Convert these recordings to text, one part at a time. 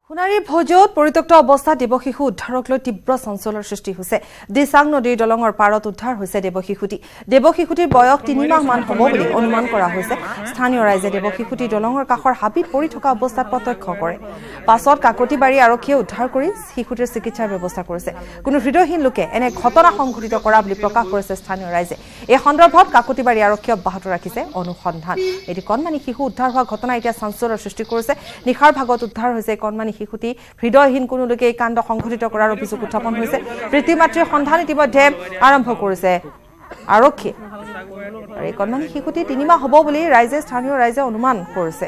সোণাৰীৰ ভোজত পৰিত্যক্ত অৱস্থাত দেৱশিশু উদ্ধাৰক লৈ তীব্ৰ চঞ্চলৰ সৃষ্টি হৈছে। দিচাং নদীৰ দলঙৰ পাৰত উদ্ধাৰ হৈছে দেৱশিশুটি। দেৱশিশুটিৰ বয়স ৩ মাহ মান হ'ব বুলি অনুমান কৰা হৈছে। স্থানীয় ৰাইজে দেৱশিশুটি দলঙৰ কাষৰ হাবিত পৰি থকা অৱস্থাত প্ৰত্যক্ষ কৰে। পাছত কাকতিবাৰী আৰক্ষীয়ে উদ্ধাৰ কৰি শিশুটিৰ চিকিৎসাৰ ব্যৱস্থা কৰিছে। কোনো হৃদয়হীন লোকে এনে ঘটনা সংঘটিত কৰা বুলি প্ৰকাশ কৰিছে স্থানীয় ৰাইজে। এই সন্দৰ্ভত কাকতিবাৰী আৰক্ষীয়ে অব্যাহত ৰাখিছে অনুসন্ধান। এটি কণমানি শিশু উদ্ধাৰ হোৱা ঘটনা এতিয়া চঞ্চলৰ সৃষ্টি কৰিছে। নিশাৰ ভাগত উদ্ধাৰ হৈছে কণমানি শিশুটি। হৃদয়হীন কোনো লোকে এই কাণ্ড সংঘটিত কৰাৰ অভিযোগ উত্থাপন হৈছে। পিতৃ মাতৃৰ সন্ধান ইতিমধ্যে আৰম্ভ কৰিছে আৰক্ষীয়ে। আৰু এই কণমানি শিশুটি ৩ মাহ হ'ব বুলি স্থানীয় ৰাইজে অনুমান কৰিছে।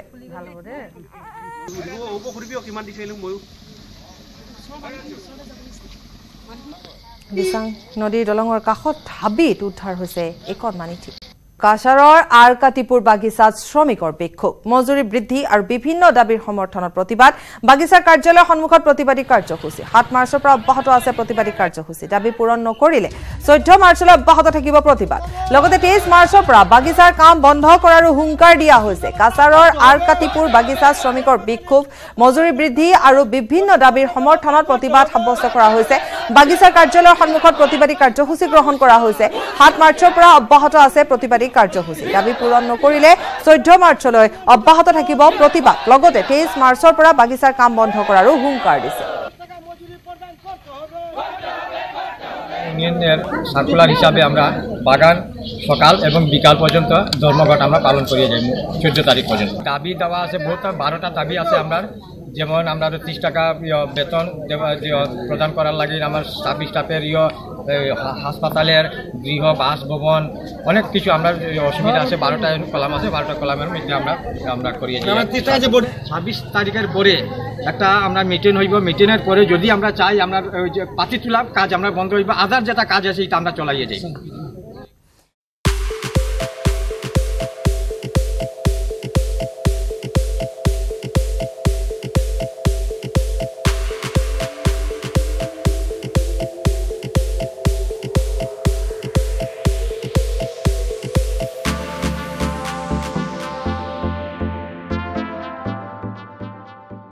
দিচাং নদীৰ দলঙৰ কাষত হাবিত উদ্ধাৰ হৈছে এই কণমানিটি। কাছাৰৰ আৰকাতিপুৰ বাগিচাত শ্ৰমিকৰ বিক্ষোভ, মজুৰি বৃদ্ধি আৰু বিভিন্ন দাবীৰ সমৰ্থনত প্ৰতিবাদ। বাগিচাৰ কাৰ্যালয়ৰ সন্মুখত প্ৰতিবাদী কাৰ্যসূচী 7 মাৰ্চৰ পৰা অব্যাহত আছে। প্ৰতিবাদী কাৰ্যসূচী দাবী পূৰণ নকৰিলে 14 মাৰ্চলৈ অব্যাহত থাকিব প্ৰতিবাদ। লগতে 23 মাৰ্চৰ পৰা বাগিচাৰ কাম বন্ধ কৰাৰো হুংকাৰ দিয়া হৈছে। কাছাৰৰ আৰকাতিপুৰ বাগিচাত শ্ৰমিকৰ বিক্ষোভ, মজুৰি বৃদ্ধি আৰু বিভিন্ন দাবীৰ সমৰ্থনত প্ৰতিবাদ সাব্যস্ত কৰা হৈছে। বাগিচাৰ কাৰ্যালয়ৰ সন্মুখত প্ৰতিবাদী কাৰ্যসূচী গ্ৰহণ কৰা হৈছে। 7 মাৰ্চৰ পৰা অব্যাহত আছে প্ৰতিবাদী কাৰ্যসূচী। দাবী পূৰণ নকৰিলে 14 মাৰ্চলৈ অব্যাহত থাকিব প্ৰতিবাদ। লগতে 23 মাৰ্চৰ পৰা বাগিচাৰ কাম বন্ধ কৰাৰো হুংকাৰ দিছে। ইউনিয়নের সার্কুলার হিসাবে আমরা বাগান সকাল এবং বিকাল পর্যন্ত ধর্মঘট আমরা পালন করিয়ে যাই 14 তারিখ পর্যন্ত। দাবি দেওয়া আছে বহুত 12টা দাবি আছে। আমরা যেমন আমরা 30 টাকা বেতন প্রদান করার লাগে, আমার স্টাফের হাসপাতালের গৃহ বাসভবন অনেক কিছু আমরা অসুবিধা আছে। 12টা কলাম আছে, 12টা কলামের মধ্যে আমরা করিয়ে যাই। 26 তারিখের পরে একটা আমরা মিটিং হইব। মিটিংয়ের পরে যদি আমরা চাই আমরা পাতি তোলা কাজ আমরা বন্ধ হইব, আদার যেটা কাজ আছে এটা আমরা চলাইয়ে যাই।